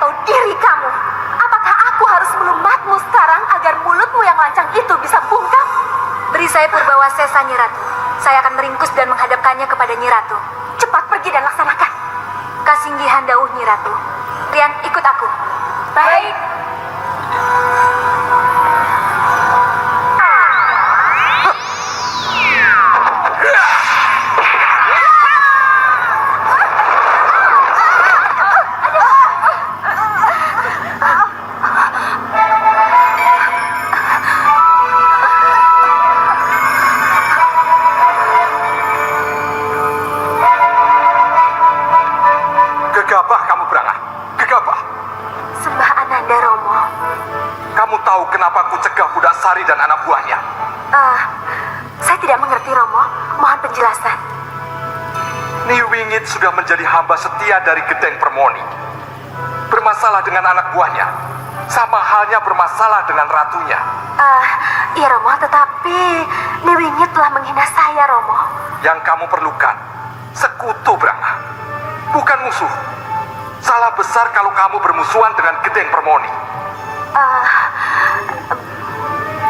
tahu diri kamu. Apakah aku harus melumatmu sekarang agar mulutmu yang lancang itu bisa bungkam? Beri saya Purbawasesa, Nyi Ratu. Saya akan meringkus dan menghadapkannya kepada Nyi Ratu. Cepat pergi dan laksanakan. Kasinggihan dawuh Nyi Ratu. Kalian ikut aku. Baik. Gegabah kamu, Brangah. Gegabah. Sembah Ananda, Romo. Kamu tahu kenapa aku cegah Budak Sari dan anak buahnya? Saya tidak mengerti, Romo. Mohon penjelasan. Niwingit sudah menjadi hamba setia dari Gedeng Permoni. Bermasalah dengan anak buahnya, sama halnya bermasalah dengan ratunya. Iya, Romo, tetapi Niwingit telah menghina saya, Romo. Yang kamu perlukan, sekutu, Brangah. Bukan musuh. Salah besar kalau kamu bermusuhan dengan Gedeng Permoni.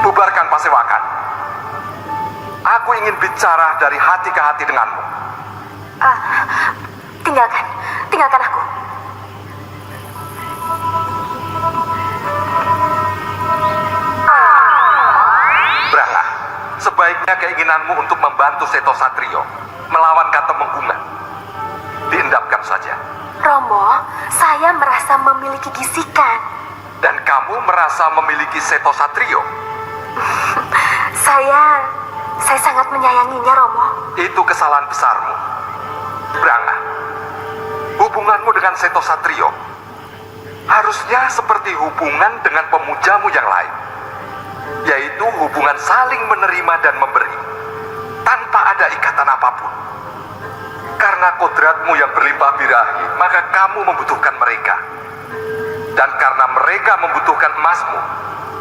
Bubarkan pasewakan. Aku ingin bicara dari hati ke hati denganmu. Tinggalkan aku. Brangah, sebaiknya keinginanmu untuk membantu Seto Satrio melawan Katemenggungan diendapkan saja. Romo, saya merasa memiliki bisikan. Dan kamu merasa memiliki Seto Satrio? Saya sangat menyayanginya, Romo. Itu kesalahan besarmu, Brangah. Hubunganmu dengan Seto Satrio harusnya seperti hubungan dengan pemujamu yang lain, yaitu hubungan saling menerima dan memberi tanpa ada ikatan apapun. Karena kodratmu yang berlimpah birahi, maka kamu membutuhkan mereka. Dan karena mereka membutuhkan emasmu,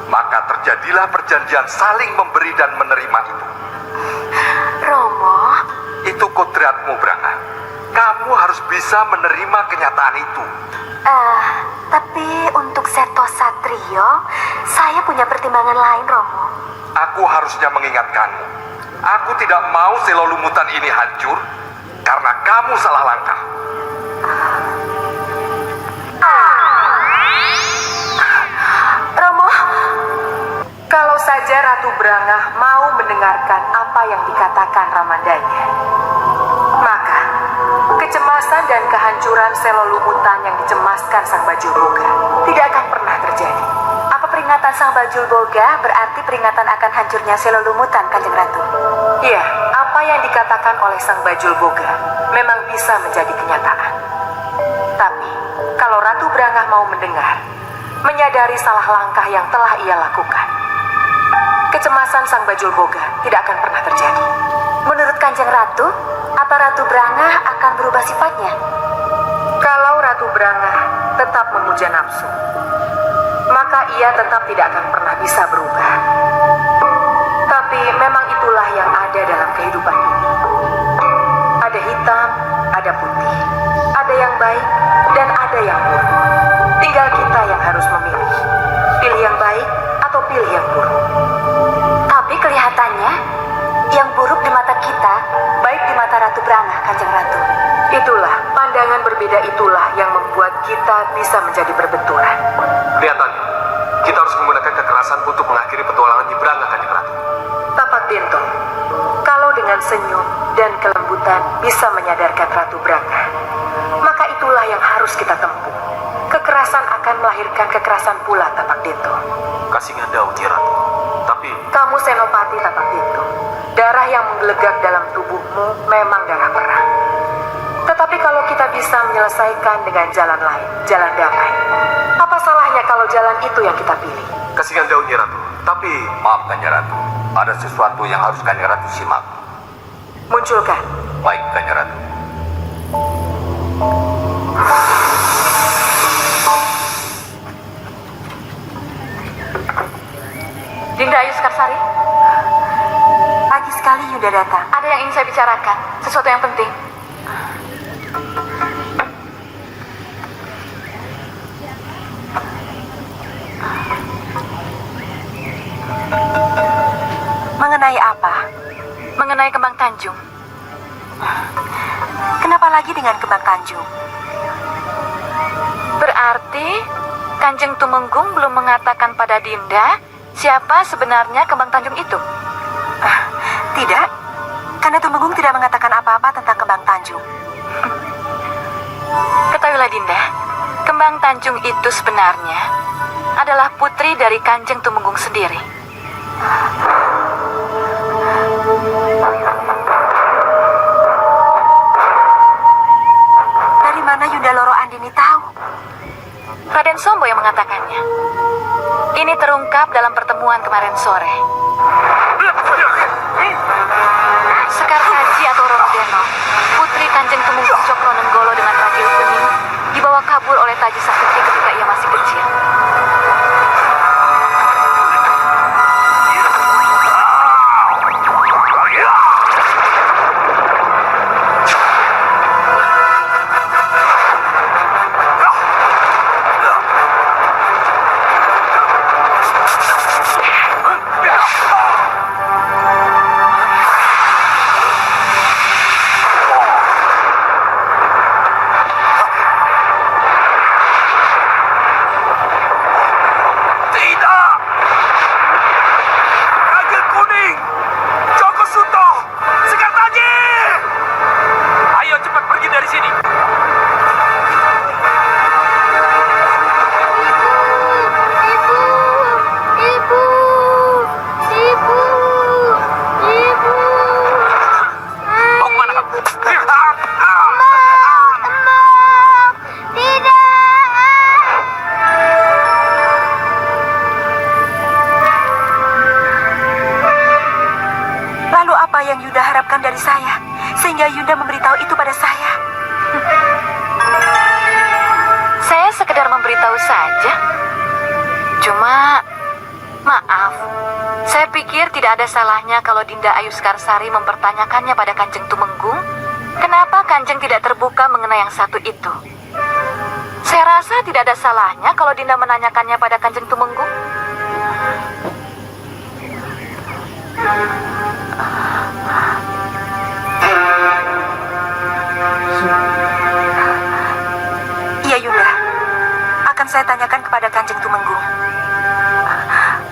maka terjadilah perjanjian saling memberi dan menerima itu. Romo, Itu kodratmu, Brangah. Kamu harus bisa menerima kenyataan itu. tapi untuk Seto Satrio, saya punya pertimbangan lain, Romo. Aku harusnya mengingatkanmu. Aku tidak mau Selolumutan ini hancur karena kamu salah langkah. Romo, Kalau saja Ratu Brangah mau mendengarkan apa yang dikatakan Ramandanya, maka kecemasan dan kehancuran Selolumutan yang dicemaskan Sang Bajul Boga tidak akan pernah terjadi. apa peringatan Sang Bajul Boga berarti peringatan akan hancurnya Selolumutan, Kanjeng Ratu? Iya, apa yang dikatakan oleh Sang Bajul Boga memang bisa menjadi kenyataan. Tapi, kalau Ratu Brangah mau mendengar, menyadari salah langkah yang telah ia lakukan, kecemasan Sang Bajul Boga tidak akan pernah terjadi. Menurut Kanjeng Ratu, apa Ratu Brangah akan berubah sifatnya? Kalau Ratu Brangah tetap memuja nafsu, maka ia tetap tidak akan pernah bisa berubah. Tapi memang itulah yang ada dalam kehidupan ini. Ada hitam, ada putih, ada yang baik, dan ada yang buruk. Tinggal kita yang harus memilih. Pilih yang baik atau pilih yang buruk. Tapi kelihatannya, yang buruk di mata kita, baik di mata Ratu Brangah, Kanjeng Ratu. Itulah, pandangan berbeda itulah yang membuat kita bisa menjadi berbenturan. Kelihatannya, kita harus menggunakan kekerasan untuk mengakhiri petualangan Nyi Brangah, Kanjeng Ratu. Tapak Dinto, kalau dengan senyum dan kelembutan bisa menyadarkan Ratu Brangah, maka itulah yang harus kita tempuh. Kekerasan akan melahirkan kekerasan pula, Tapak Dinto. Kasinggihan dawuh, Nyi Ratu. Tapi Kamu Senopati, Tapak Dinto. Darah yang menggelegak dalam tubuhmu memang darah perang. Tetapi kalau kita bisa menyelesaikan dengan jalan lain, jalan damai, apa salahnya kalau jalan itu yang kita pilih? kasinggihan dawuh, Nyi Ratu. Tapi maaf, Kanjeng Ratu. Ada sesuatu yang harus Kanjeng Ratu simak. Munculkan. Baik, Kanjeng Ratu. Dinda Ayu Sekarsari, Pagi sekali Yuda datang. ada yang ingin saya bicarakan. Sesuatu yang penting. mengenai Kembang Tanjung. Kenapa lagi dengan Kembang Tanjung? Berarti Kanjeng Tumenggung belum mengatakan pada Dinda siapa sebenarnya Kembang Tanjung itu? Tidak, karena Tumenggung tidak mengatakan apa-apa tentang Kembang Tanjung. Ketahuilah Dinda, Kembang Tanjung itu sebenarnya adalah putri dari Kanjeng Tumenggung sendiri. Dari mana Yunda Loro Andini tahu? Raden Sombo yang mengatakannya. Ini terungkap dalam pertemuan kemarin sore. Sekar Haji atau Roro Deno, putri Kanjeng Tumenggung Cokronenggolo dengan ragil kuning, dibawa kabur oleh Taji Saketi ketika ia masih kecil. Dari saya, sehingga Yunda memberitahu itu pada saya. Saya sekedar memberitahu saja. Cuma, maaf, saya pikir tidak ada salahnya kalau Dinda Ayu Sekarsari mempertanyakannya pada Kanjeng Tumenggung. Kenapa Kanjeng tidak terbuka mengenai yang satu itu? Saya rasa tidak ada salahnya kalau Dinda menanyakannya pada Kanjeng Tumenggung. Iya Yunda, akan saya tanyakan kepada Kanjeng Tumenggung.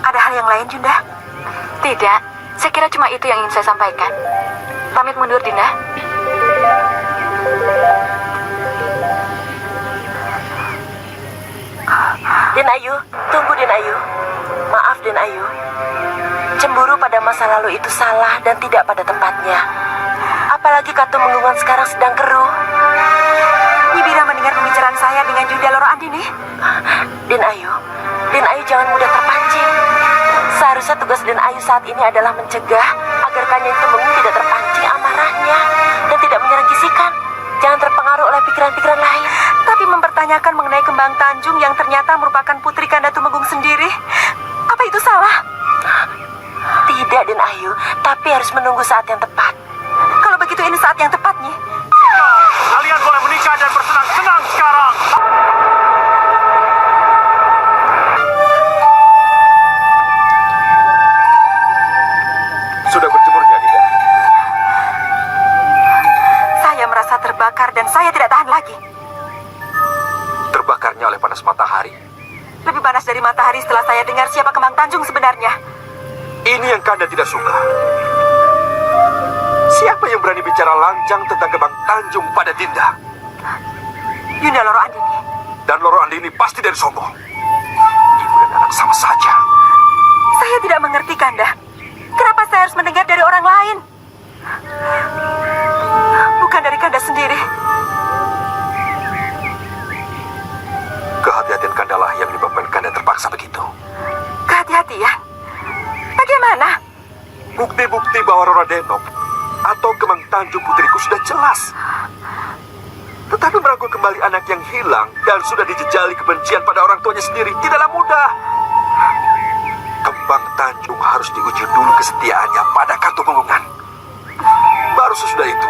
Ada hal yang lain Yunda? Tidak, saya kira cuma itu yang ingin saya sampaikan. Pamit mundur Dinda. Den Ayu, tunggu Den Ayu. Maaf Den Ayu. Cemburu pada masa lalu itu salah dan tidak pada tempatnya. Apalagi Katumenggungan sekarang sedang keruh. Nibira mendengar pembicaraan saya dengan Yunda Loro Andini. Den Ayu jangan mudah terpancing. Seharusnya tugas Den Ayu saat ini adalah mencegah agar Kanjeng Tumenggung tidak terpancing amarahnya dan tidak menyerang Jisikan. Jangan terpengaruh oleh pikiran-pikiran lain. Tapi mempertanyakan mengenai Kembang Tanjung yang ternyata merupakan putri Kanda Tumenggung sendiri, apa itu salah? Tidak Den Ayu, tapi harus menunggu saat yang tepat. Kalau begitu ini saat yang tepat, Nyi. Kalian boleh menikah dan bersenang-senang sekarang. Sudah berjemurnya, Dinda? Saya merasa terbakar dan saya tidak tahan lagi. Terbakarnya oleh panas matahari. Lebih panas dari matahari setelah saya dengar siapa Kembang Tanjung sebenarnya. Ini yang Kanda tidak suka. Siapa yang berani bicara lancang tentang Kembang Tanjung pada Dinda? Yunda Loro Andini. Dan Loro Andini pasti dari Sombo. Ibu dan anak sama saja. Saya tidak mengerti, Kanda. Kenapa saya harus mendengar dari orang lain? Bukan dari Kanda sendiri. Kehati-hatian Kandalah yang menyebabkan Kanda terpaksa begitu. Kehati-hatian? Bagaimana? Bukti-bukti bahwa Roro Denok atau Kembang Tanjung putriku sudah jelas. Tetapi merangkul kembali anak yang hilang dan sudah dijejali kebencian pada orang tuanya sendiri tidaklah mudah. Kembang Tanjung harus diuji dulu kesetiaannya pada Katumenggungan. Baru sesudah itu,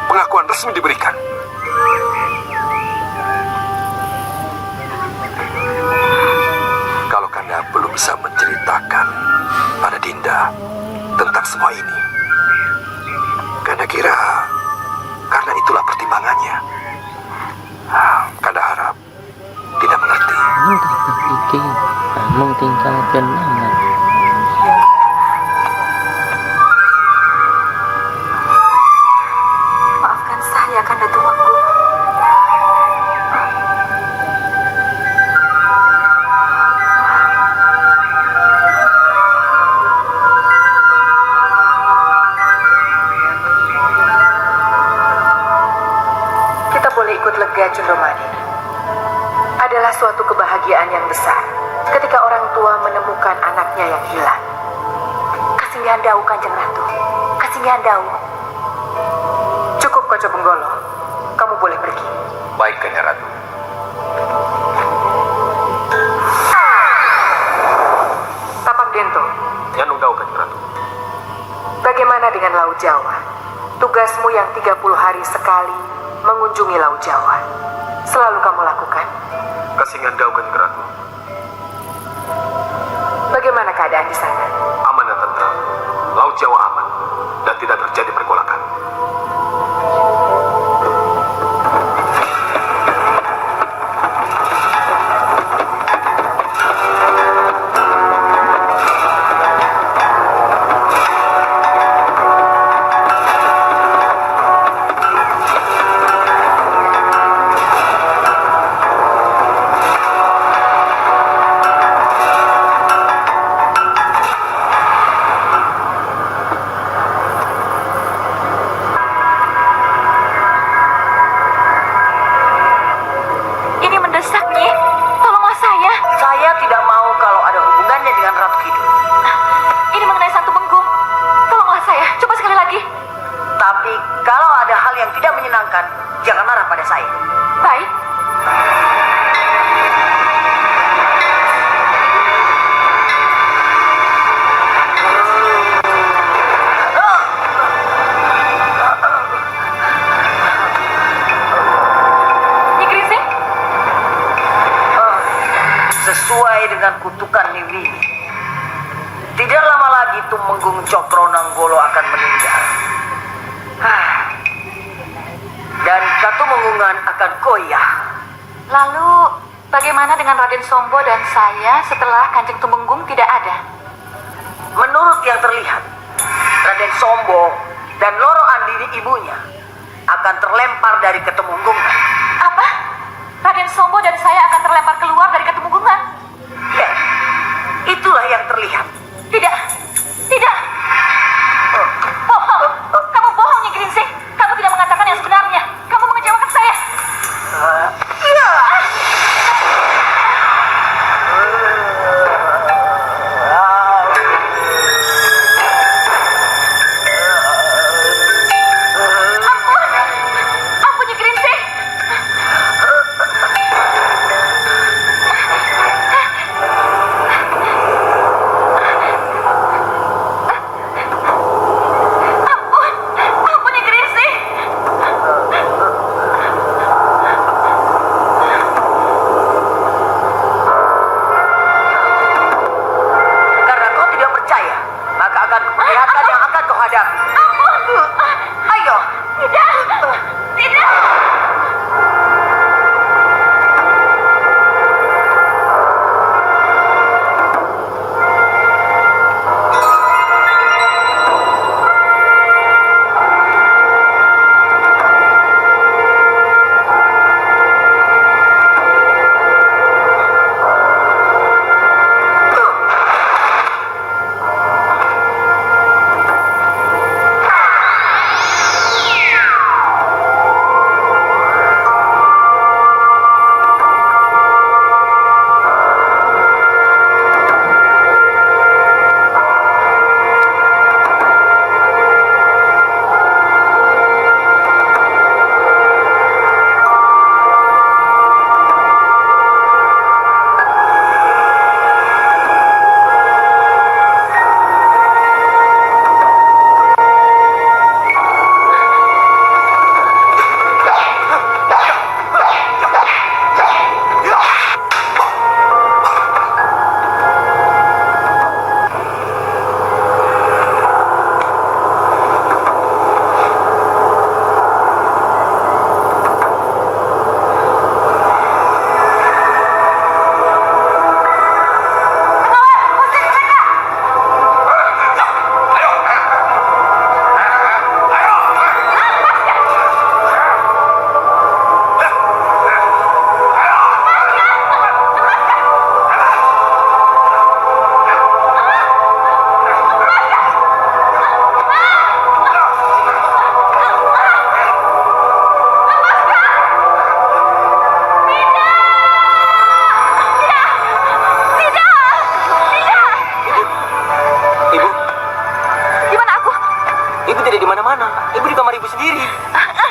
pengakuan resmi diberikan. Kalau Kanda belum bisa menceritakan pada Dinda tentang semua ini, Gusti, namung tingkah kenangan. Maafkan saya, Kanda Tumenggung. Kita boleh ikut lega, Cundramani. Adalah suatu kebahagiaan yang besar ketika orang tua menemukan anaknya yang hilang. Kesinggahan Dawu, Kanjeng Ratu. Kesinggahan Dawu. Cukup, Koco Benggolo. Kamu boleh pergi. Baik, Kanjeng Ratu. Tapak Dento, Nyandung Dawu, Kanjeng Ratu. bagaimana dengan Laut Jawa? Tugasmu yang 30 hari sekali mengunjungi Laut Jawa. Selalu kamu lakukan. Kesinggahan Dawu, Kanjeng Ratu. Bagaimana keadaan di sana? Aman dan tentram. Laut Jawa aman dan tidak terjadi pergolakan. Ini mendesak, Nyi. Tolonglah saya. Saya tidak mau kalau ada hubungannya dengan Ratu Kidul. Ini mengenai Sang Tumenggung. Tolonglah saya. Coba sekali lagi. Tapi kalau ada hal yang tidak menyenangkan, jangan marah pada saya. Baik. Nyi Gringsing, Sesuai dengan kutukan Niwini, tidak lama lagi Tumenggung Cokronanggolo akan meninggal. Dan Katumenggungan akan goyah. lalu bagaimana dengan Raden Sombo dan saya setelah Kanjeng Tumenggung tidak ada? Menurut yang terlihat, Raden Sombo dan Loro Andini ibunya akan terlempar dari Ketumenggungan. Apa? Raden Sombo dan saya akan terlempar keluar dari Ketumenggungan? Ya, itulah yang terlihat. Tidak. Tidak. Bohong. Kamu bohong, Nyi Gringsing. Kamu tidak mengatakan yang sebenarnya. Kamu mengecewakan saya. Ya. Ampun. Ampun, Nyi Gringsing. Ibu di kamar ibu sendiri.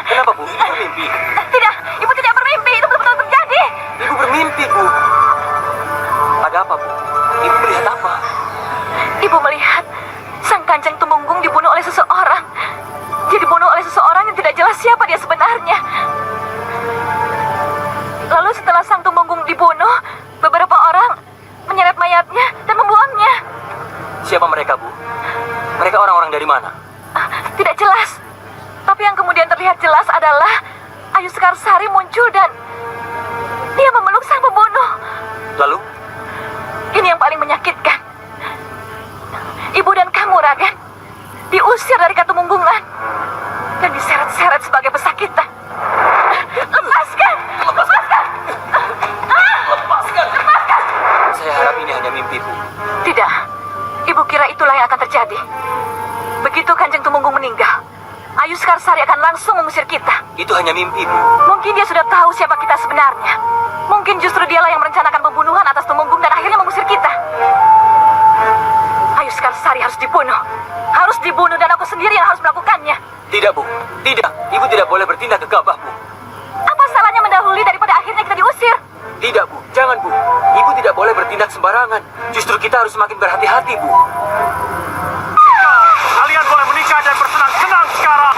Kenapa, Bu? Ibu bermimpi? Tidak, ibu tidak bermimpi. Itu betul-betul terjadi. Ibu bermimpi, Bu. Ada apa, Bu? Ibu melihat apa? Ibu melihat sang Kanjeng Tumenggung dibunuh oleh seseorang. Dia dibunuh oleh seseorang yang tidak jelas siapa dia sebenarnya. Lalu setelah sang Tumenggung dibunuh, beberapa orang menyeret mayatnya dan membuangnya. Siapa mereka, Bu? Mereka orang-orang dari mana? Tidak jelas. Tapi yang kemudian terlihat jelas adalah Ayu Sekarsari muncul dan dia memeluk sang pembunuh. Lalu? Ini yang paling menyakitkan. Ibu dan kamu, Raden, diusir dari Katumenggungan dan diseret-seret sebagai pesakitan. Lepaskan! Lepaskan! Lepaskan! Saya harap ini hanya mimpi, Bu. Tidak. Ibu kira itulah yang akan terjadi. Begitu Kanjeng Tumenggung meninggal, Ayu Sekarsari akan langsung mengusir kita. Itu hanya mimpi, Bu. Mungkin dia sudah tahu siapa kita sebenarnya. Mungkin justru dialah yang merencanakan pembunuhan atas Tumenggung dan akhirnya mengusir kita. Ayu Sekarsari harus dibunuh. Harus dibunuh dan aku sendiri yang harus melakukannya. Tidak, Bu. Tidak. Ibu tidak boleh bertindak gegabah, Bu. Apa salahnya mendahului daripada akhirnya kita diusir? Tidak, Bu. Jangan, Bu. Ibu tidak boleh bertindak sembarangan. Justru kita harus semakin berhati-hati, Bu. Kalian boleh menikah dan bersenang-senang sekarang.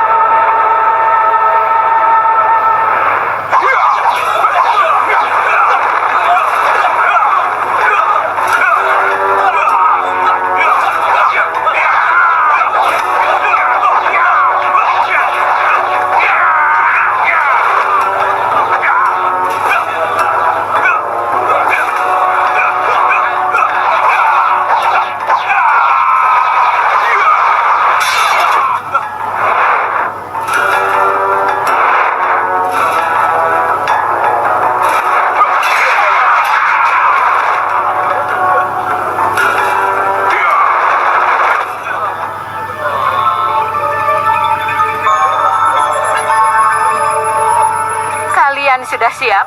Sudah siap?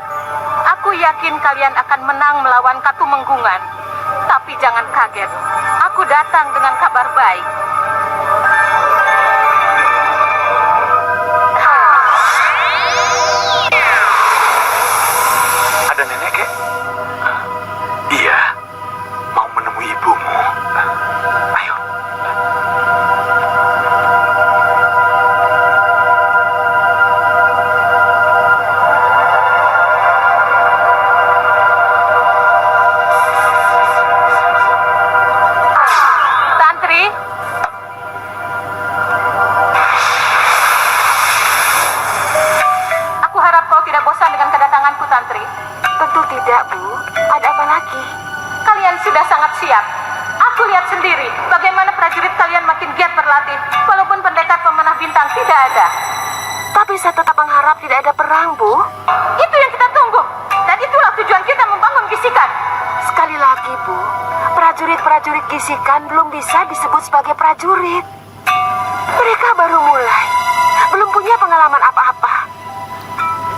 Aku yakin kalian akan menang melawan Katumenggungan. Tapi jangan kaget, aku datang dengan kabar baik. Ada nenek, Kek? Iya, mau menemui ibumu. Ayo. Tidak, Bu. Ada apa lagi? Kalian sudah sangat siap. Aku lihat sendiri bagaimana prajurit kalian makin giat berlatih, walaupun pendekar pemanah bintang tidak ada. Tapi saya tetap mengharap tidak ada perang, Bu. Itu yang kita tunggu. Dan itulah tujuan kita membangun Gisikan. Sekali lagi, Bu. Prajurit-prajurit Gisikan belum bisa disebut sebagai prajurit. Mereka baru mulai. Belum punya pengalaman apa-apa.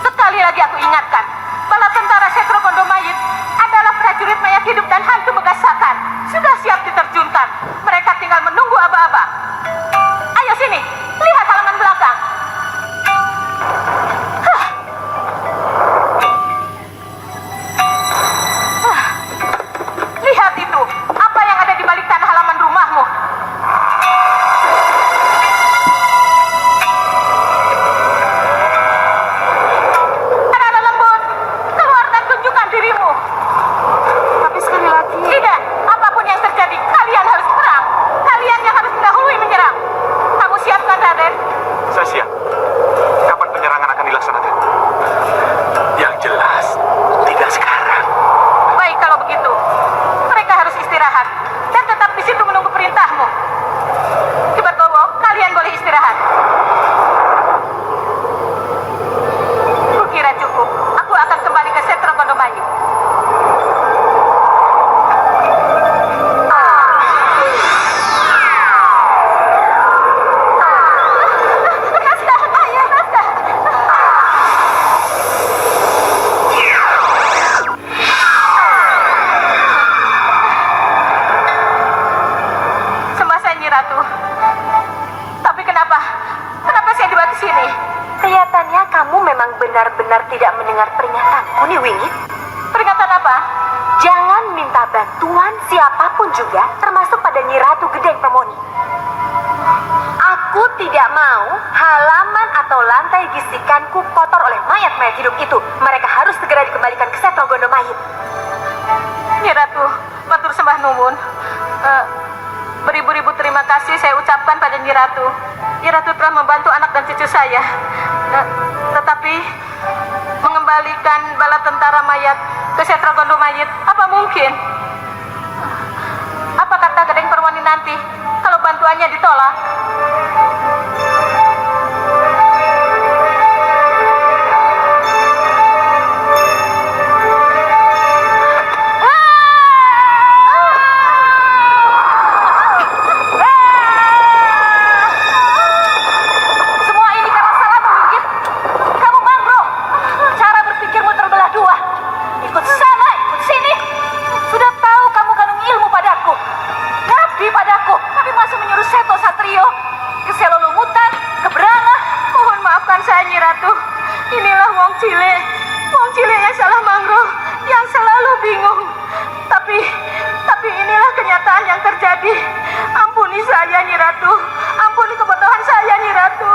Sekali lagi aku ingatkan, bala tentara Setro Kondomayit adalah prajurit mayat hidup dan hantu Megasakan. Sudah siap diterjunkan. Mereka tinggal menunggu aba-aba. Ayo sini, lihat halaman belakang. Lihat itu, apa yang ada di balik tanah halaman rumahmu. Anak-anak lembut, keluar dan tunjukkan dirimu. Tapi sekali lagi... Tidak, apapun yang terjadi, kalian harus perang. benar-benar tidak mendengar peringatanku, Niwingit? Peringatan apa? Jangan minta bantuan siapapun juga, termasuk pada Nyi Ratu Gedeng Permoni. Aku tidak mau halaman atau lantai gisikanku kotor oleh mayat-mayat hidup itu. Mereka harus segera dikembalikan ke Setro Gondomayit. Nyi Ratu, matur sembah nuwun. Beribu-ribu terima kasih saya ucapkan pada Nyi Ratu. Nyi Ratu telah membantu anak dan cucu saya. Tetapi mengembalikan bala tentara mayat ke Setro Gondomayit, apa mungkin? Apa kata Gedeng Permoni nanti kalau bantuannya ditolak? Cile yang salah Manggro, yang selalu bingung. Tapi inilah kenyataan yang terjadi. Ampuni saya, Nyi Ratu. Ampuni kebodohan saya, Nyi Ratu.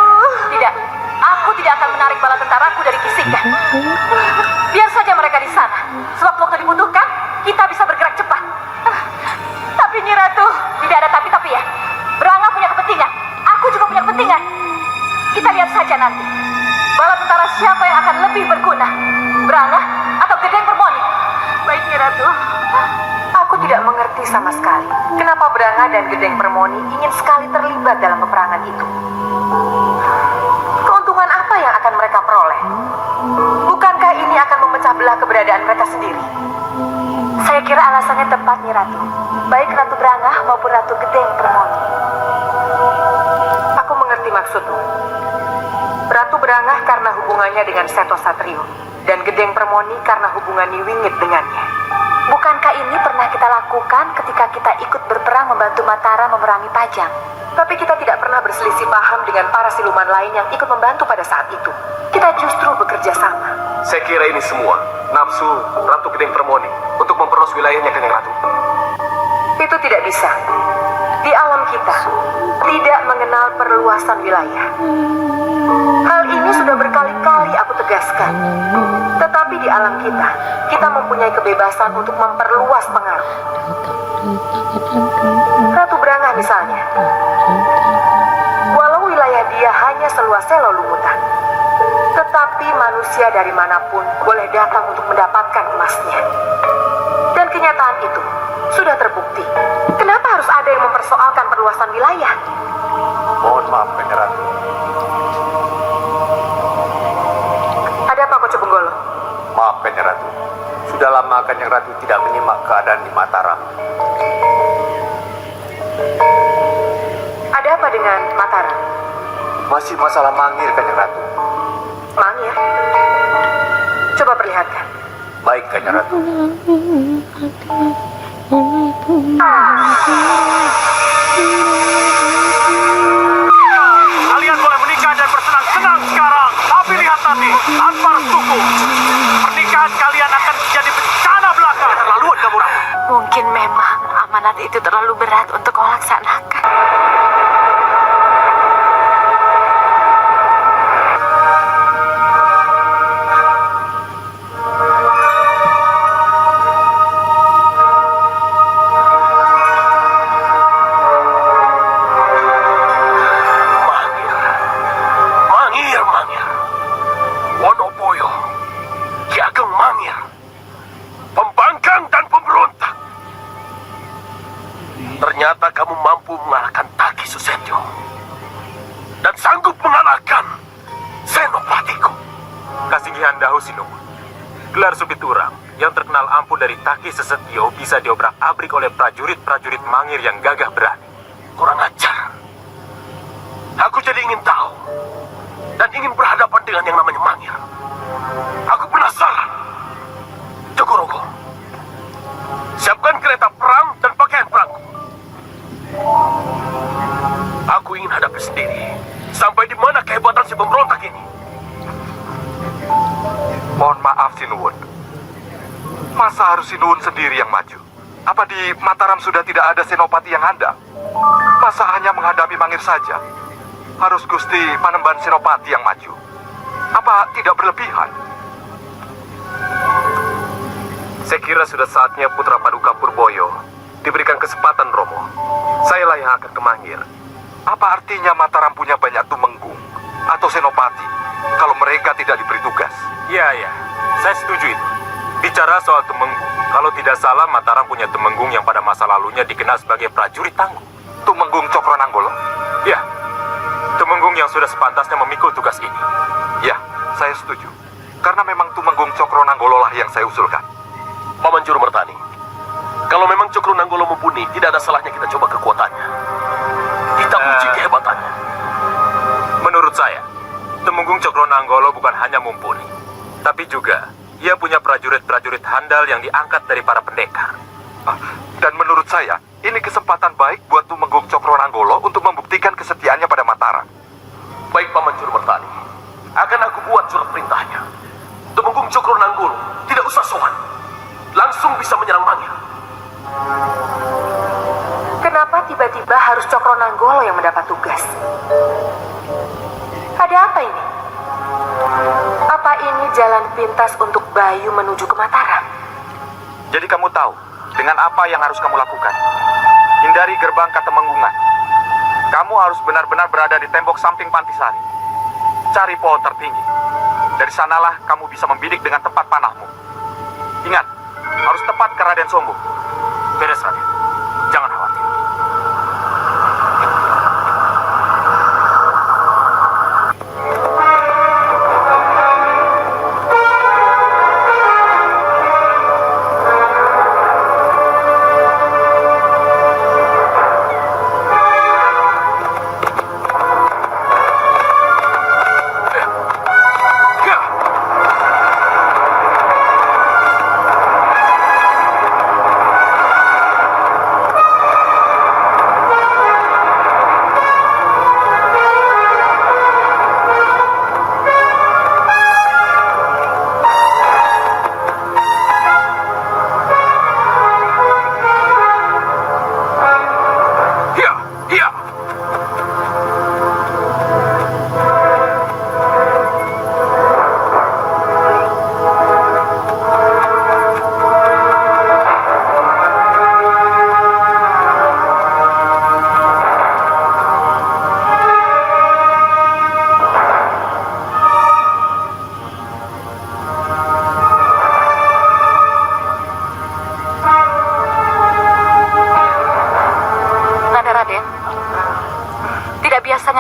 Tidak, aku tidak akan menarik bala tentaraku dari Kisika. Biar saja mereka di sana. Sebab waktu dibutuhkan, kita bisa bergerak cepat. Tapi Nyi Ratu, tidak ada tapi ya. Berangga punya kepentingan. Aku juga punya kepentingan. Kita lihat saja nanti. Bala tentara siapa yang akan lebih berguna? Berangga atau Gedeng Permoni? Baik, Nyi Ratu. Aku tidak mengerti sama sekali kenapa Berangga dan Gedeng Permoni ingin sekali terlibat dalam peperangan itu. Keuntungan apa yang akan mereka peroleh? Bukankah ini akan memecah belah keberadaan mereka sendiri? Saya kira alasannya tepat, Nyi Ratu. Baik Ratu Berangga maupun Ratu Gedeng Permoni. Aku mengerti maksudmu. Ratu Berangah karena hubungannya dengan Seto Satrio, dan Gedeng Permoni karena hubungan Niwingit dengannya. Bukankah ini pernah kita lakukan ketika kita ikut berperang membantu Mataram memerangi Pajang? Tapi kita tidak pernah berselisih paham dengan para siluman lain yang ikut membantu pada saat itu. Kita justru bekerja sama. Saya kira ini semua nafsu Ratu Gedeng Permoni untuk memperluas wilayahnya, Kanjeng Ratu. Itu tidak bisa. Di alam kita tidak mengenal perluasan wilayah. Hal ini sudah berkali-kali aku tegaskan. Tetapi di alam kita mempunyai kebebasan untuk memperluas pengaruh. Ratu Berangah misalnya, walau wilayah dia hanya seluas Selo Lumutan, tetapi manusia dari manapun boleh datang untuk mendapatkan emasnya. Dan kenyataan itu sudah terbukti. Kenapa harus ada yang mempersoalkan perluasan wilayah? Mohon maaf, Kanjeng Ratu. Ada apa, Koco Benggolo? Maaf, Kanjeng Ratu. Sudah lama Kanjeng Ratu tidak menyimak keadaan di Mataram. Ada apa dengan Mataram? Masih masalah Mangir, Kanjeng Ratu. Mangir? Coba perlihatkan. Baik, Kanjeng Ratu. Kalian boleh menikah dan bersenang-senang sekarang, tapi lihat nanti, tanpa restuku, pernikahan kalian akan menjadi bencana belaka. Terlaluan kamu, Ratu. Mungkin memang amanat itu terlalu berat untuk kau laksanakan. Wonoboyo, Ki Ageng Mangir, pembangkang dan pemberontak. Ternyata kamu mampu mengalahkan Taki Susetyo dan sanggup mengalahkan Senopatiku. Kasinggihan Dahu Sinuma, gelar Supiturang yang terkenal ampuh dari Taki Susetyo bisa diobrak-abrik oleh prajurit-prajurit Mangir yang gagah berani. Kurang ajar. Aku jadi ingin tahu dan ingin berhadapan dengan yang namanya Mangir. Aku penasaran. Jogorogo, siapkan kereta perang dan pakaian perangku. Aku ingin hadapi sendiri sampai di mana kehebatan si pemberontak ini. Masa harus Sinuhun sendiri yang maju? Apa di Mataram sudah tidak ada senopati yang handal? Masa hanya menghadapi Mangir saja? Harus Gusti Panembahan Senopati yang maju? Apa tidak berlebihan? Saya kira sudah saatnya Putra Paduka Purboyo diberikan kesempatan, Romo. Sayalah yang akan ke Mangir. Apa artinya Mataram punya banyak tumenggung atau senopati kalau mereka tidak diberi tugas? Iya, saya setuju itu. Bicara soal Tumenggung, kalau tidak salah Mataram punya Tumenggung yang pada masa lalunya dikenal sebagai prajurit tangguh. Tumenggung Cokronanggolo? Ya, Tumenggung yang sudah sepantasnya memikul tugas ini. Ya, saya setuju. Karena memang Tumenggung Cokronanggolo lah yang saya usulkan. Paman Juru Mertani, kalau memang Cokronanggolo mumpuni, tidak ada salahnya kita coba kekuatannya. Kita uji kehebatannya. Menurut saya, Tumenggung Cokronanggolo bukan hanya mumpuni, tapi juga ia punya prajurit-prajurit handal yang diangkat dari para pendekar. Dan menurut saya, ini kesempatan baik buat Tumenggung Cokronanggolo untuk membuktikan kesetiaannya pada Mataram. Baik, Paman Juru Mertani. Akan aku buat surat perintahnya. Tumenggung Cokronanggolo tidak usah sowan. Langsung bisa menyerang Mangir. Kenapa tiba-tiba harus Cokronanggolo yang mendapat tugas? Ada apa ini? Apa ini jalan pintas untuk Bayu menuju ke Mataram? Jadi kamu tahu dengan apa yang harus kamu lakukan. Hindari gerbang Katemenggungan. Kamu harus benar-benar berada di tembok samping Pantisari. Cari pohon tertinggi. Dari sanalah kamu bisa membidik dengan tepat panahmu. Ingat, harus tepat ke Raden Sombo. Beres, Raden. Jangan khawatir.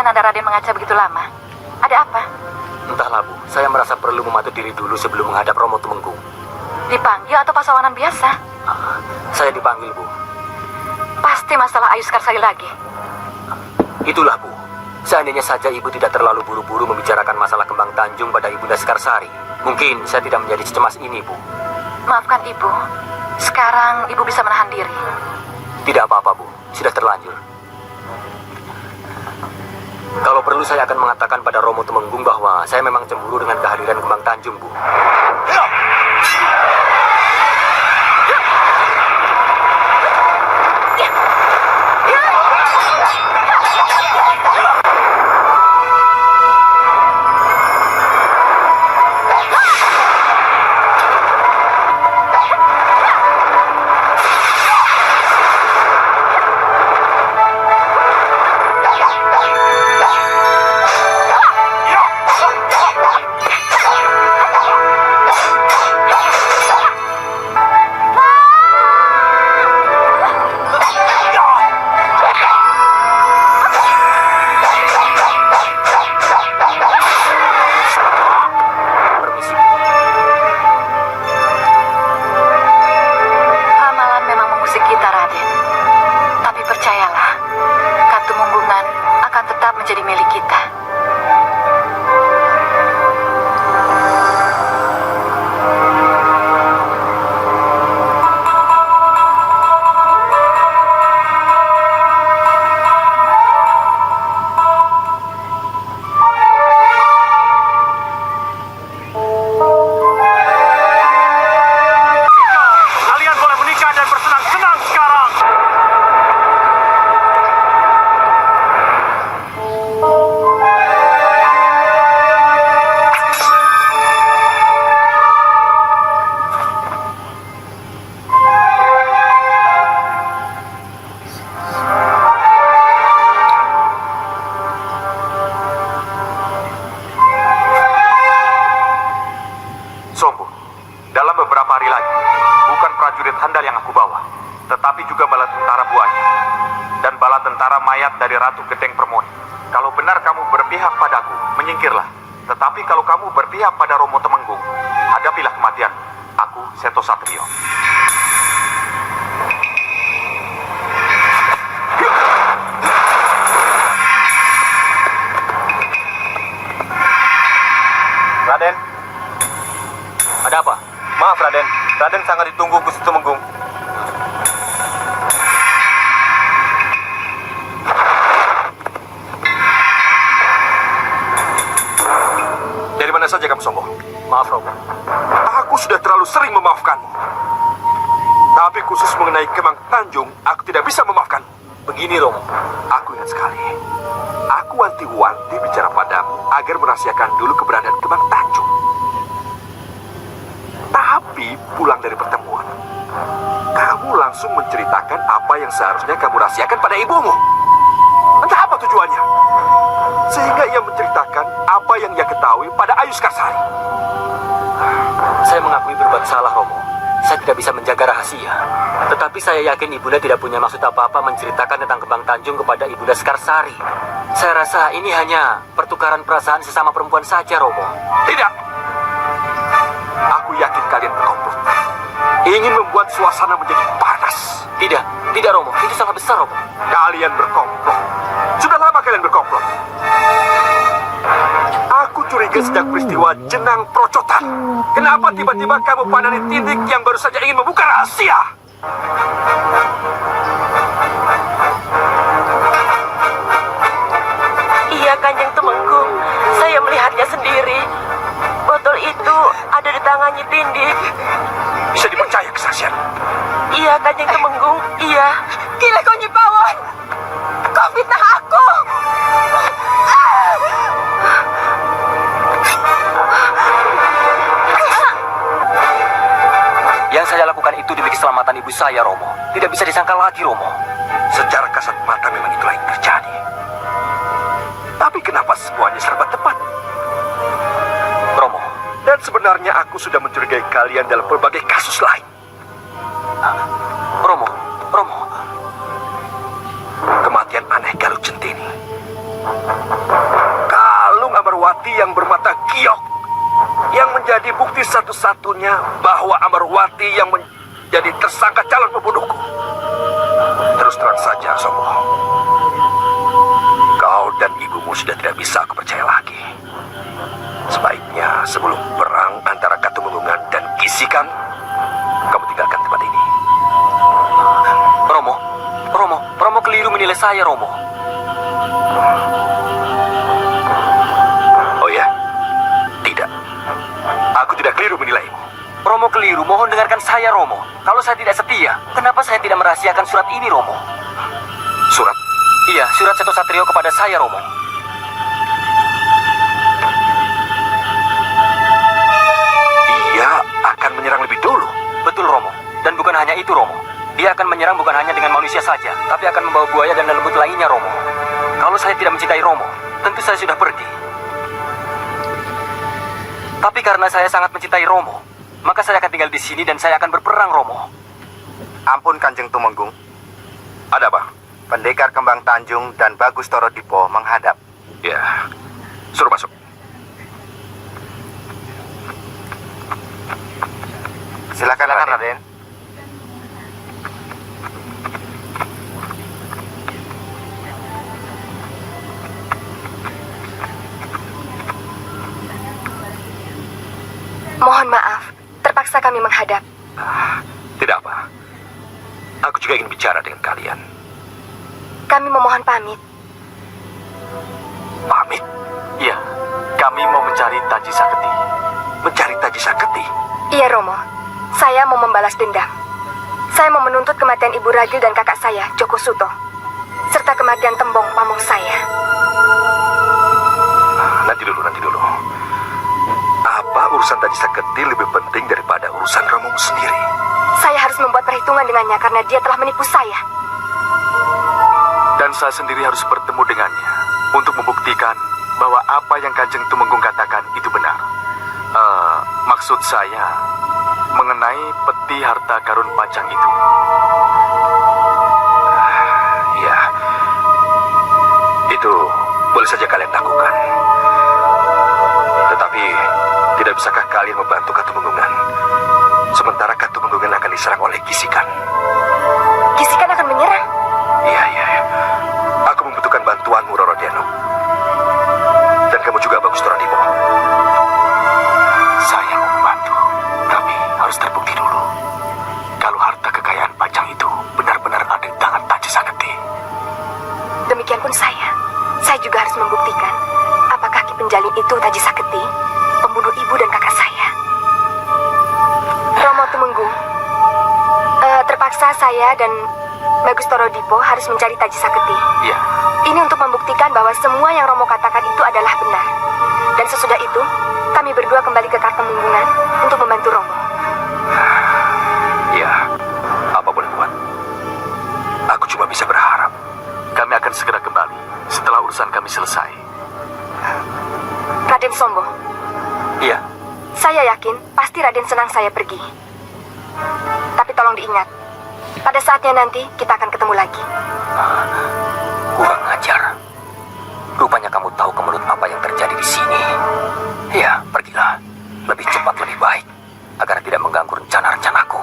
Nanda Raden mengaca begitu lama? Ada apa? Entahlah, Bu. Saya merasa perlu mematut diri dulu sebelum menghadap Romo Tumenggung. Dipanggil atau pasawanan biasa? Saya dipanggil, Bu. Pasti masalah Ayu Sekarsari lagi. Itulah, Bu. Seandainya saja Ibu tidak terlalu buru-buru membicarakan masalah Kembang Tanjung pada Ibunda Sekarsari, mungkin saya tidak menjadi secemas ini, Bu. Maafkan Ibu. Sekarang Ibu bisa menahan diri. Tidak apa-apa, Bu. Sudah terlanjur. Kalau perlu saya akan mengatakan pada Romo Tumenggung bahwa saya memang cemburu dengan kehadiran Kembang Tanjung, Bu. bawah, tetapi juga bala tentara buaya dan bala tentara mayat dari Ratu Gedeng Permoni. Kalau benar kamu berpihak padaku, menyingkirlah. Tetapi kalau kamu berpihak pada Romo Temenggung, hadapilah kematian. Aku Seto Satrio. Raden, Ada apa? maaf Raden. Raden sangat ditunggu Gusti Tumenggung. Dari mana saja kamu sombong? Maaf, Romo. Aku sudah terlalu sering memaafkanmu. Tapi khusus mengenai Kemang Tanjung, aku tidak bisa memaafkan. Begini, Romo. Aku ingat sekali. Aku wanti-wanti bicara padamu agar merahasiakan dulu keberadaan Kemang Tanjung. Tapi pulang dari pertemuan, kamu langsung menceritakan apa yang seharusnya kamu rahasiakan pada ibumu. Entah apa tujuannya. Sehingga ia menceritakan apa yang ia ketahui pada Ayu Skarsari. Saya mengakui berbuat salah, Romo. Saya tidak bisa menjaga rahasia. Tetapi saya yakin Ibunda tidak punya maksud apa-apa menceritakan tentang Kembang Tanjung kepada Ibunda Skarsari. Saya rasa ini hanya pertukaran perasaan sesama perempuan saja, Romo. Tidak. Aku yakin kalian berkomplot. Ingin membuat suasana menjadi panas. Tidak, Romo. Itu sangat besar, Romo. Kalian berkomplot. Sudah lama kalian berkomplot. Aku curiga sejak peristiwa Jenang Procotan. Kenapa tiba-tiba kamu pandani tindik yang baru saja ingin membuka rahasia? Iya, Kanjeng Tumenggung. Saya melihatnya sendiri. Botol itu ada di tangannya Tindik. Bisa dipercaya kesaksian? Iya, Kanjeng Tumenggung. Iya. Gila kau Nyipawon. Kau fitnah aku. Yang saya lakukan itu demi keselamatan ibu saya, Romo. Tidak bisa disangka lagi, Romo. Secara kasat mata memang itulah yang terjadi. Tapi kenapa semuanya serba tepat? Romo, Dan sebenarnya aku sudah mencurigai kalian dalam berbagai kasus lain. Romo. Kematian aneh Galuh Centini. Kalung Amarwati yang bermata giok. Yang menjadi bukti satu-satunya bahwa Amarwati yang menjadi tersangka calon pembunuhku. Terus terang saja, Somo. Kau dan ibumu sudah tidak bisa aku percaya lagi. Sebaiknya sebelum perang antara Katumenggungan dan Kisikan, kamu tinggalkan tempat ini. Romo keliru menilai saya, Romo. Oh ya? Tidak. Aku tidak keliru menilaimu. Romo keliru, mohon dengarkan saya, Romo. Kalau saya tidak setia, kenapa saya tidak merahasiakan surat ini, Romo? Surat? Iya, surat Seto Satrio kepada saya, Romo. Dia akan menyerang lebih dulu. Betul, Romo. Dan bukan hanya itu, Romo. Dia akan menyerang bukan hanya dengan manusia saja, tapi akan membawa buaya dan lembut lainnya, Romo. Kalau saya tidak mencintai Romo, tentu saya sudah pergi. Tapi karena saya sangat mencintai Romo, maka saya akan tinggal di sini dan saya akan berperang, Romo. Ampun Kanjeng Tumenggung. Ada apa? Pendekar Kembang Tanjung dan Bagus Toro Dipo menghadap. Ya, suruh masuk. Silakan Raden. Mohon maaf, terpaksa kami menghadap. Tidak apa. Aku juga ingin bicara dengan kalian. Kami memohon pamit. Pamit? Iya, kami mau mencari Taji Saketi. Mencari Taji Saketi? Iya, Romo. Saya mau membalas dendam. Saya mau menuntut kematian Ibu Ragil dan kakak saya, Joko Suto. Serta kematian Tembong, pamong saya. Nanti dulu. Apa urusan Taji Saketi lebih penting daripada urusan Romomu sendiri? Saya harus membuat perhitungan dengannya karena dia telah menipu saya. Dan saya sendiri harus bertemu dengannya untuk membuktikan bahwa apa yang Kanjeng Tumenggung katakan itu benar. Maksud saya mengenai peti harta karun pajang itu. Tidak bisakah kalian membantu Katumenggungan? Sementara Katumenggungan akan diserang oleh Gisikan. Gisikan akan menyerang? Iya. Aku membutuhkan bantuanmu, Roro Denuk. Dan kamu juga, Bagus Torodipo. Saya mau membantu, tapi harus terbukti dulu. Kalau harta kekayaan Pajang itu benar-benar ada di tangan Taji Saketi. Demikian pun saya. Saya juga harus membuktikan apakah Ki Penjalin itu Taji Saketi, pembunuh ibu dan kakak saya. Romo Tumenggung, terpaksa saya dan Bagus Torodipo harus mencari Taji Saketi. Iya. Ini untuk membuktikan bahwa semua yang Romo katakan itu adalah benar. Dan sesudah itu, kami berdua kembali ke Katumenggungan untuk membantu Romo. Iya. Apa boleh buat? Aku cuma bisa berharap. Kami akan segera kembali setelah urusan kami selesai. Raden Sombo, Iya. saya yakin pasti Raden senang saya pergi. Tapi tolong diingat, pada saatnya nanti kita akan ketemu lagi. Kurang ajar. Rupanya kamu tahu kemelut apa yang terjadi di sini. Ya, pergilah. Lebih cepat lebih baik, agar tidak mengganggu rencana-rencanaku.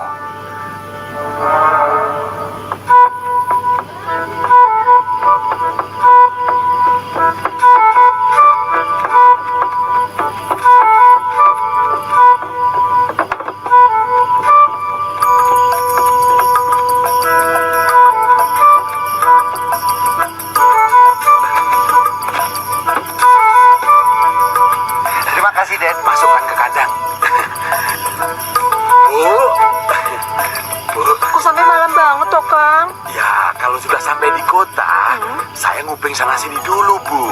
Terima kasih, Den. Masukkan ke kandang. Bu, Aku sampai malam banget toh, Kang. ya kalau sudah sampai di kota, saya nguping sana sini dulu, Bu.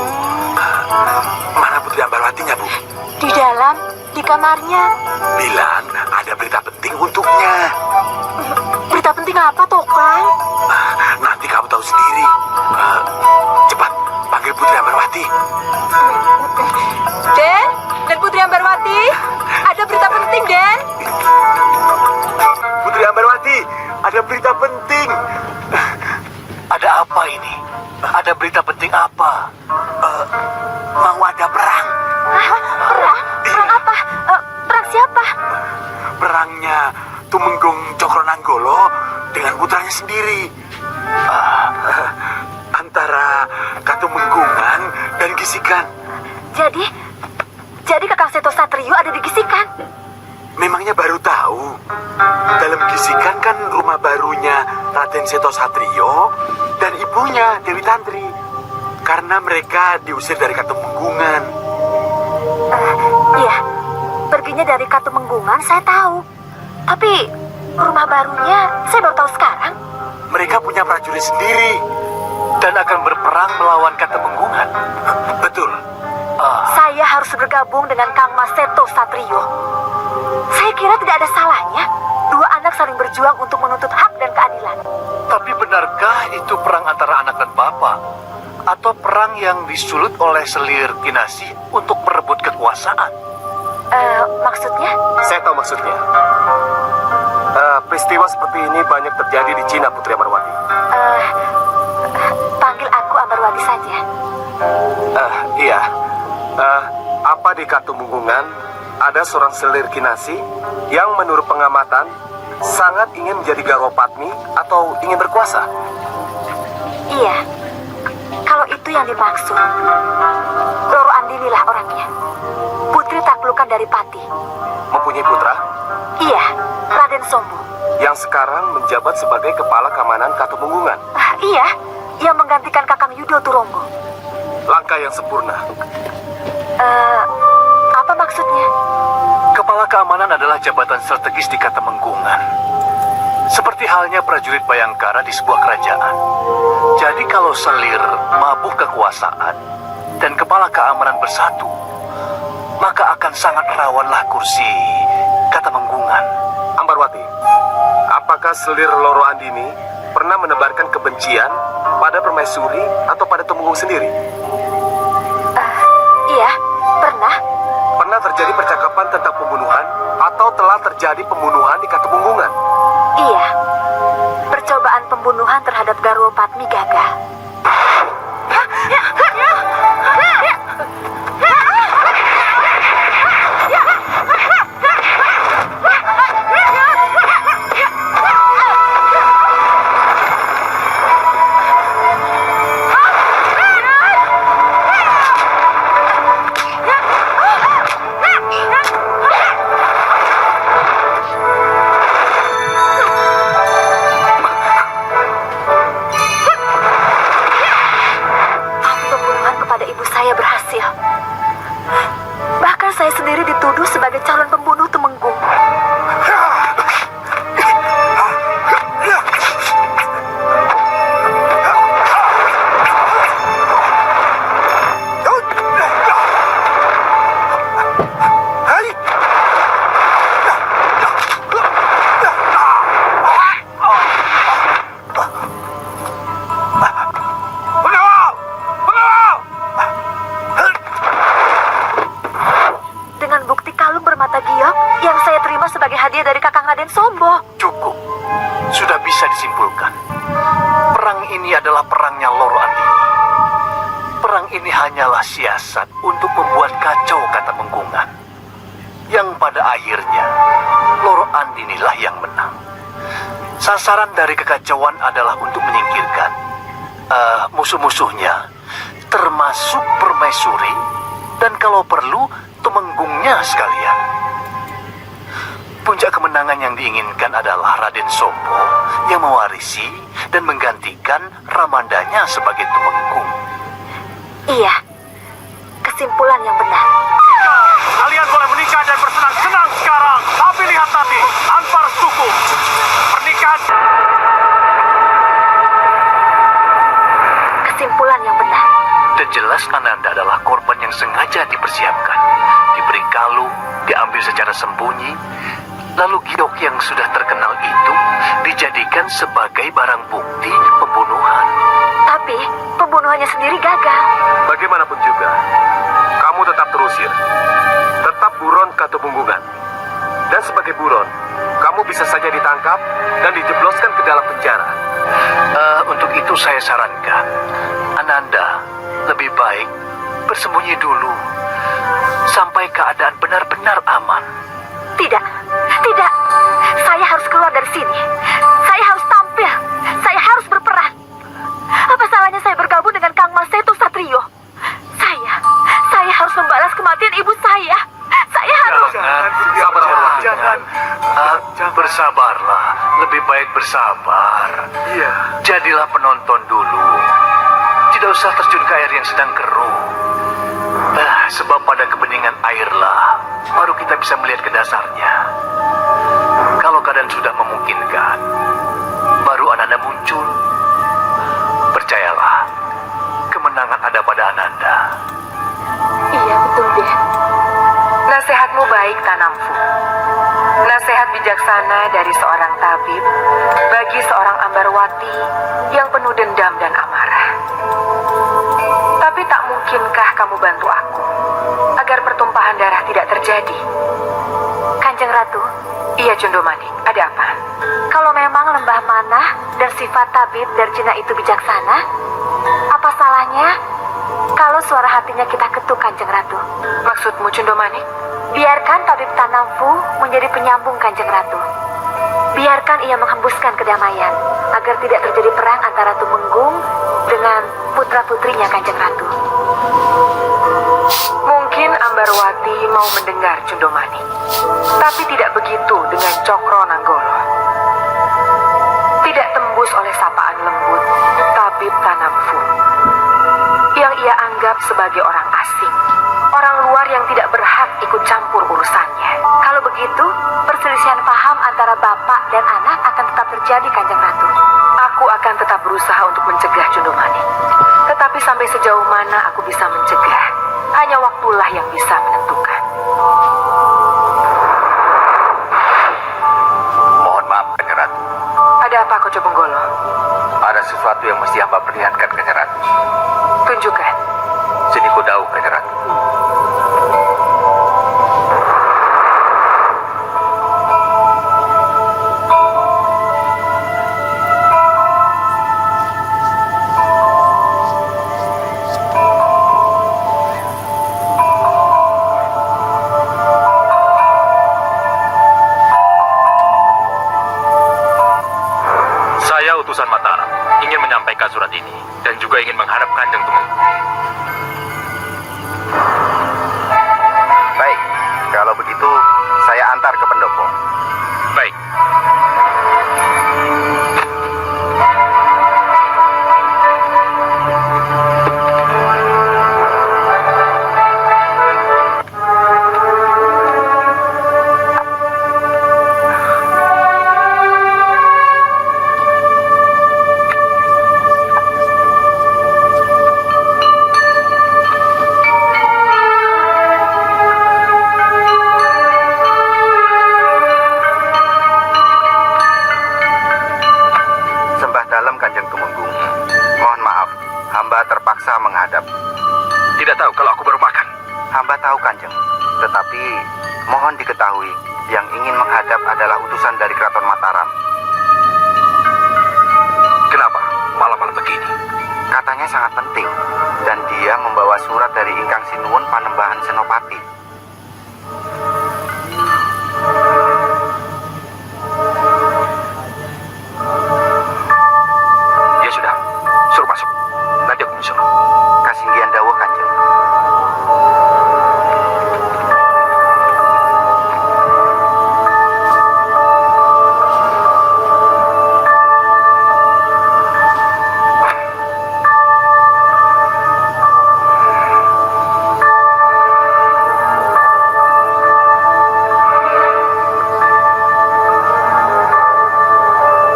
Mana Putri Ambarwatinya, Bu? Di dalam, di kamarnya. Bilang ada berita penting untuknya. Berita penting apa toh, Kang? Nanti kamu tahu sendiri. Cepat, panggil Putri Ambarwati. Den, dan Putri Ambarwati, ada berita penting, Den. Putri Ambarwati, ada berita penting. Ada apa ini? Ada berita penting apa? Mau ada perang. Perang? Perang apa? Perang siapa? Perangnya Tumenggung Cokronanggolo dengan putranya sendiri. Antara Katumenggungan dan Gisikan. Jadi Kakang Seto Satrio ada di Gisikan. Memangnya baru tahu? Dalam Gisikan kan rumah barunya Raden Seto Satrio dan ibunya Dewi Tantri. Karena mereka diusir dari Katumenggungan. Iya, perginya dari Katumenggungan saya tahu. Tapi rumah barunya saya baru tahu sekarang. Mereka punya prajurit sendiri dan akan berperang melawan Katumenggungan. Betul. Saya harus bergabung dengan Kang Mas Seto Satrio. Saya kira tidak ada salahnya dua anak saling berjuang untuk menuntut hak dan keadilan. Tapi benarkah itu perang antara anak dan bapak? Atau perang yang disulut oleh selir Kinasi untuk merebut kekuasaan? Maksudnya? Saya tahu maksudnya. Peristiwa seperti ini banyak terjadi di Cina, Putri Ambarwati. Panggil aku Ambarwati saja. Iya. Apa di Katumenggungan ada seorang selir Kinasi yang menurut pengamatan sangat ingin menjadi Garwopatmi atau ingin berkuasa? Iya. Kalau itu yang dimaksud, Roro Andinilah orangnya. Putri taklukan dari Pati. Mempunyai putra Iya, Raden Sombo. yang sekarang menjabat sebagai kepala keamanan Katumenggungan. Iya, yang menggantikan Kakang Yudo Turonggo. Langkah yang sempurna. Apa maksudnya? Kepala keamanan adalah jabatan strategis di Katumenggungan. Seperti halnya prajurit Bayangkara di sebuah kerajaan. Jadi kalau selir mabuk kekuasaan dan kepala keamanan bersatu, maka akan sangat rawanlah kursi Katumenggungan. Ambarwati, apakah selir Loro Andini pernah menebarkan kebencian pada Permaisuri atau pada Tumenggung sendiri? Iya, pernah. Pernah terjadi percakapan tentang pembunuhan atau telah terjadi pembunuhan di Katumenggungan? Iya. Percobaan pembunuhan terhadap Garwopatmi gagal. Perang ini adalah perangnya Loro Andini. Perang ini hanyalah siasat untuk membuat kacau kata Menggungan. Yang pada akhirnya, Loro Andinilah yang menang. Sasaran dari kekacauan adalah untuk menyingkirkan musuh-musuhnya, termasuk permaisuri, dan kalau perlu, Tumenggungnya sekalian. Puncak kemenangan yang diinginkan adalah Raden Sompo yang mewarisi dan menggantikan Ramandanya sebagai Tumenggung. Iya, kesimpulan yang benar. Kalian boleh menikah dan bersenang-senang sekarang, tapi lihat nanti, antar suku. Pernikahan... Kesimpulan yang benar. Dan jelas Ananda adalah korban yang sengaja dipersiapkan. Diberi kalung, diambil secara sembunyi, lalu giok yang sudah terkenal itu dijadikan sebagai barang bukti pembunuhan. Tapi pembunuhannya sendiri gagal. Bagaimanapun juga, kamu tetap terusir. Tetap buron Katumenggungan. Dan sebagai buron, kamu bisa saja ditangkap dan dijebloskan ke dalam penjara. Untuk itu saya sarankan, Ananda lebih baik bersembunyi dulu sampai keadaan benar-benar aman. Tidak, tidak. Saya harus keluar dari sini. Saya harus tampil. Saya harus berperan. Apa salahnya saya bergabung dengan Kang Mas Seto Satrio? Saya harus membalas kematian ibu saya. Saya harus... Jangan. Bersabarlah. Lebih baik bersabar. Iya. Jadilah penonton dulu. Tidak usah terjun ke air yang sedang keruh. Sebab pada kebeningan airlah baru kita bisa melihat ke dasarnya. Kalau keadaan sudah memungkinkan, baru Ananda muncul. Percayalah, kemenangan ada pada Ananda. Iya, betul deh. Nasihatmu baik, Tanamfu. Nasihat bijaksana dari seorang tabib bagi seorang Ambarwati yang penuh dendam dan amarah. Tapi tak mungkinkah kamu bantu aku agar pertumpahan darah tidak terjadi? Kanjeng Ratu, Iya, Cundomanik, ada apa? kalau memang lembah manah dan sifat tabib Darjina itu bijaksana, apa salahnya kalau suara hatinya kita ketuk, Kanjeng Ratu? Maksudmu, Cundomanik? Biarkan tabib Tanamfu menjadi penyambung, Kanjeng Ratu. Biarkan ia menghembuskan kedamaian agar tidak terjadi perang antara Tumenggung dengan putra-putrinya, Kanjeng Ratu. Mungkin Ambarwati mau mendengar, Cundomanik. Tapi tidak begitu dengan Cokro Nanggolo. Tidak tembus oleh sapaan lembut tabib Tanamfu yang ia anggap sebagai orang asing, orang luar yang tidak berhak ikut campur urusannya. Kalau begitu, perselisihan paham antara bapak dan anak akan tetap terjadi, Kanjeng Ratu. Aku akan tetap berusaha untuk mencegah, Cundomanik. Tetapi sampai sejauh mana aku bisa mencegah, hanya waktulah yang bisa menentukan. Mohon maaf, Kanjeng Ratu. Ada apa, Koco Benggolo? Ada sesuatu yang mesti hamba perlihatkan, Kanjeng Ratu. Tunjukkan. Sini Kodau, Kanjeng Ratu. Saya utusan Mataram, ingin menyampaikan surat ini dan juga ingin menghadap Kanjeng Tumenggung. Baik, kalau begitu saya antar ke pendopo. Baik. Sembah dalam, Kanjeng Tumenggung. Mohon maaf, hamba terpaksa menghadap. Tidak tahu kalau aku baru makan. Hamba tahu, Kanjeng. Tetapi mohon diketahui, yang ingin menghadap adalah utusan dari Keraton Mataram. penting. Dan dia membawa surat dari Ingkang Sinuwun Panembahan Senopati. Ya sudah, suruh masuk. Nanti aku menyusul. Kasinggihan dawuh Kanjeng.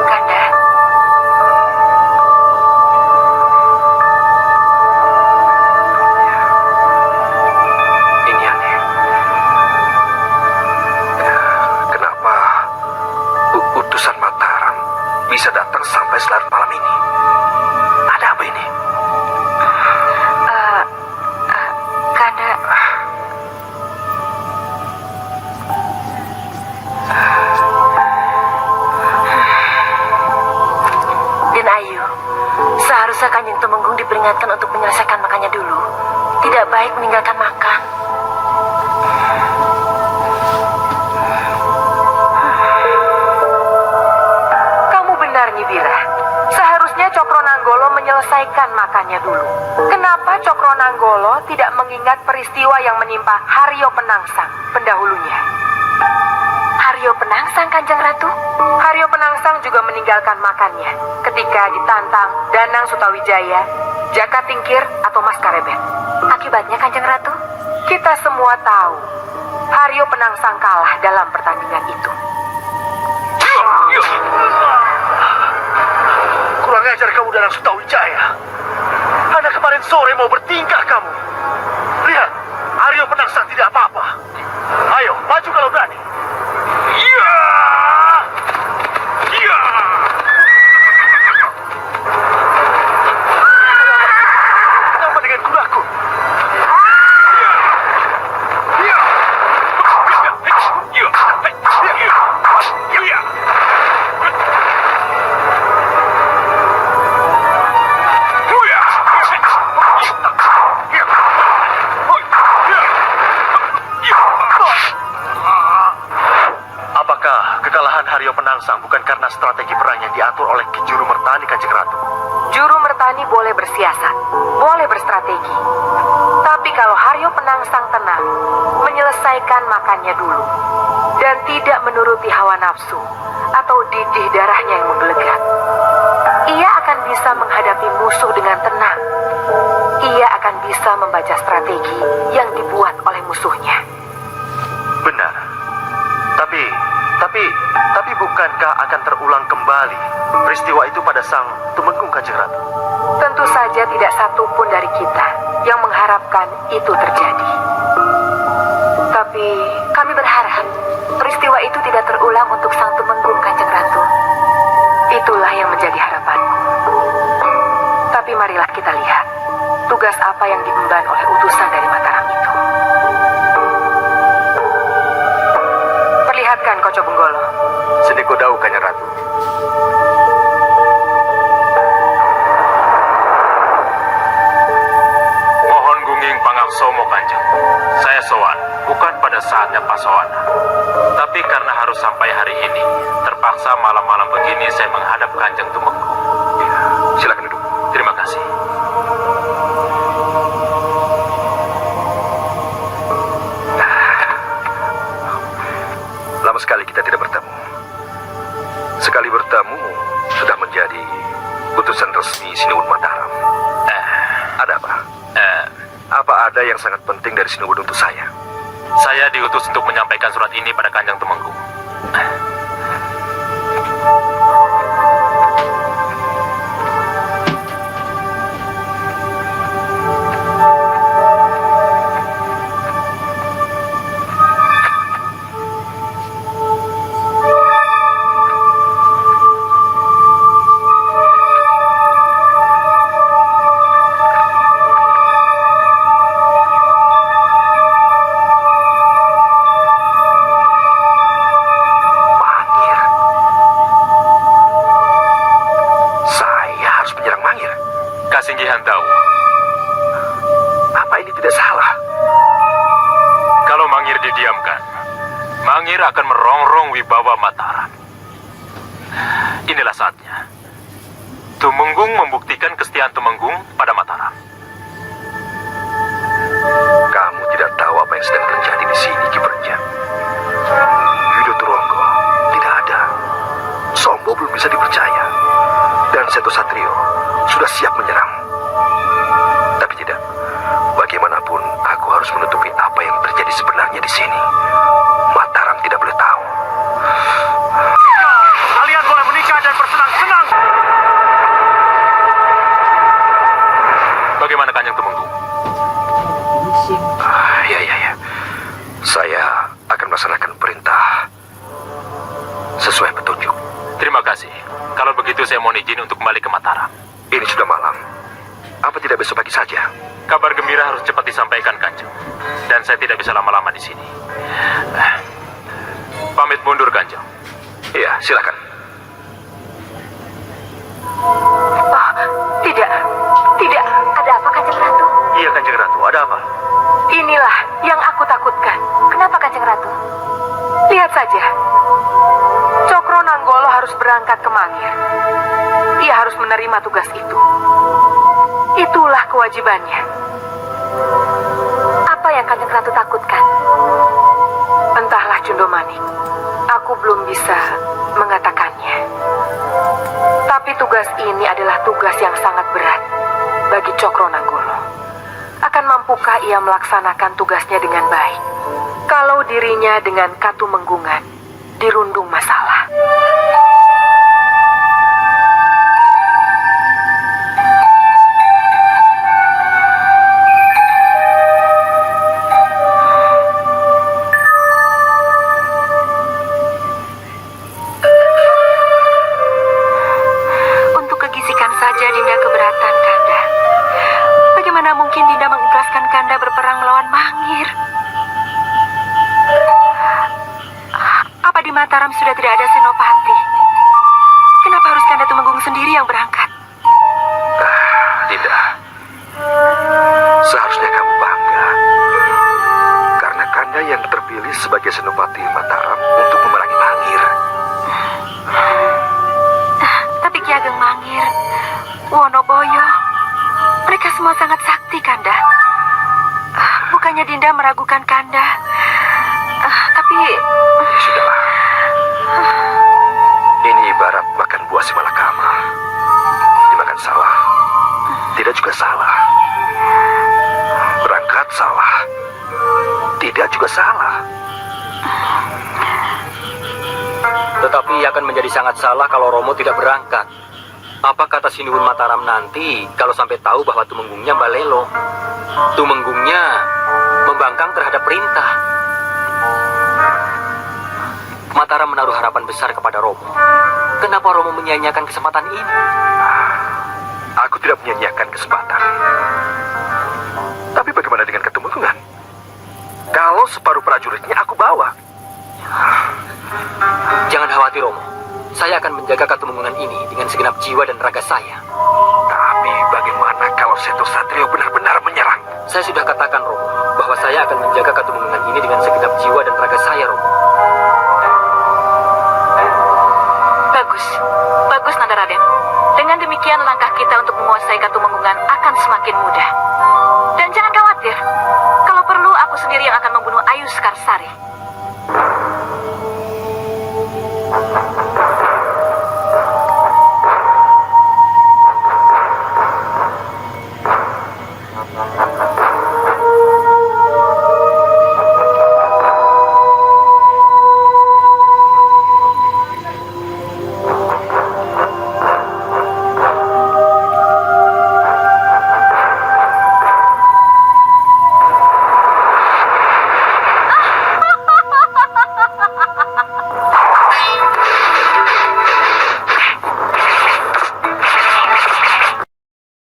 Kanda, Ini aneh. Kenapa utusan Mataram bisa datang sampai selarut malam ini? Ada apa ini? Kanda, Din Ayu, seharusnya Kanjeng Tumenggung diperingatkan untuk menyelesaikan makannya dulu. Tidak baik meninggalkan makan. Kamu benar, Nyi Bira. Seharusnya Cokro Nanggolo menyelesaikan makannya dulu. Kenapa Cokro Nanggolo tidak mengingat peristiwa yang menimpa Haryo Penangsang pendahulunya? Haryo Penangsang, Kanjeng Ratu. Haryo Penangsang juga meninggalkan makannya ketika ditantang Danang Sutawijaya, Jaka Tingkir, atau Mas Karebet. Akibatnya, Kanjeng Ratu, Kita semua tahu Haryo Penangsang kalah dalam pertandingan itu. Kurang ajar kamu Danang Sutawijaya. Anda kemarin sore mau bertingkah kamu. Lihat, Aryo Penangsang tidak apa-apa. Ayo, maju kalau berani. Iya! Iya! Kenapa dengan kudaku? Iya! Iya! Iya! Iya! Iya! Apakah kekalahan Haryo Penangsang bukan karena strategi perang yang diatur oleh Ki Juru Mertani, Kanjeng Ratu? Juru Mertani boleh bersiasat, boleh berstrategi. Tapi kalau Haryo Penangsang tenang, menyelesaikan makannya dulu, dan tidak menuruti hawa nafsu atau didih darahnya yang menggelegar, ia akan bisa menghadapi musuh dengan tenang. Ia akan bisa membaca strategi yang dibuat oleh musuhnya. Benar. Tapi bukankah akan terulang kembali peristiwa itu pada Sang Tumenggung, Kanjeng Ratu? Tentu saja tidak satupun dari kita yang mengharapkan itu terjadi. Tapi kami berharap peristiwa itu tidak terulang untuk Sang Tumenggung, Kanjeng Ratu. Itulah yang menjadi harapanku. Tapi marilah kita lihat tugas apa yang diemban oleh utusan dari Mataram itu. Perlihatkan Koco Benggolo. Sendiko Dau, Kanjeng Ratu. Mohon gungging pangaksomo Kanjeng. Saya sowan, bukan pada saatnya pasowana. Tapi karena harus sampai hari ini, terpaksa malam-malam begini saya menghadap Kanjeng Tumenggung. Silakan duduk. Terima kasih. Lama sekali kita tidak bertemu. Sekali bertemu, sudah menjadi utusan resmi Sinuwun Mataram. Ada apa? Apa ada yang sangat penting dari Sinuwun untuk saya? Saya diutus untuk menyampaikan surat ini pada Kanjeng Tumenggung. Kasinggihan tahu, tidak salah. Kalau Mangir didiamkan, Mangir akan merongrong wibawa Mataram. Inilah saatnya. Tumenggung membuktikan kesetiaan Tumenggung pada Mataram. Kamu tidak tahu apa yang sedang terjadi di sini, Ki Praja. Widoturonggo tidak ada. Sombo belum bisa dipercaya. Dan Seto Satrio sudah siap menyerang. Tapi tidak. Bagaimanapun, aku harus menutupi apa yang terjadi sebenarnya di sini. Mataram tidak boleh tahu. Kalian boleh menikah dan bersenang-senang. Bagaimana Kanjeng Tumenggung? Ya. Saya akan melaksanakan perintah sesuai petunjuk. Terima kasih. Kalau begitu saya mohon izin untuk kembali ke Mataram. Ini sudah malam. Apa tidak besok pagi saja? Kabar gembira harus cepat disampaikan, Kanjeng. Dan saya tidak bisa lama-lama di sini. Pamit mundur, Kanjeng. Iya, silakan. Oh, tidak. Ada apa, Kanjeng Ratu? Iya, Kanjeng Ratu. Ada apa? Inilah yang aku takutkan. Kenapa, Kanjeng Ratu? Lihat saja. Cokro Nanggolo harus berangkat ke Mangir. Ia harus menerima tugas itu. Itulah kewajibannya. Apa yang Kanjeng Ratu takutkan? Entahlah, Cundomanik. Aku belum bisa mengatakannya. Tapi tugas ini adalah tugas yang sangat berat bagi Cokro Nanggolo. Akan mampukah ia melaksanakan tugasnya dengan baik kalau dirinya dengan Katumenggungan dirundung masalah? Untuk kegisikan saja Dinda keberatan, Kanda. Bagaimana mungkin Dinda mengikhlaskan Kanda berperang melawan Mangir? Apa di Mataram sudah tidak ada senopati? Kenapa harus Kanda Tumenggung sendiri yang berangkat? Tidak. Seharusnya kamu bangga. Karena Kanda yang terpilih sebagai senopati Mataram untuk memerangi Mangir. Tapi Ki Ageng Mangir, Wonoboyo, mereka semua sangat sakti, Kanda. Bukannya Dinda meragukan Kanda, tapi... Sudahlah. Ini ibarat makan buah si malakama. Dimakan salah, tidak juga salah. Berangkat salah, tidak juga salah. Tetapi akan menjadi sangat salah kalau Romo tidak berangkat. Apa kata Sinuhun Mataram nanti kalau sampai tahu bahwa Tumenggungnya balelo? Tumenggungnya membangkang terhadap perintah. Mataram menaruh harapan besar kepada Romo. Kenapa Romo menyia-nyiakan kesempatan ini? Aku tidak menyia-nyiakan kesempatan. Tapi bagaimana dengan Katumenggungan? Kalau separuh prajuritnya aku bawa. Jangan khawatir, Romo. Saya akan menjaga Katumenggungan ini dengan segenap jiwa dan raga saya. Tapi bagaimana kalau Seto Satrio benar-benar menyerang? Saya sudah katakan, Romo, bahwa saya akan menjaga Katumenggungan ini dengan segenap jiwa dan raga saya, Romo. Bagus, Nanda Raden. Dengan demikian langkah kita untuk menguasai Katumenggungan akan semakin mudah. Dan jangan khawatir, kalau perlu aku sendiri yang akan membunuh Ayu Sekarsari.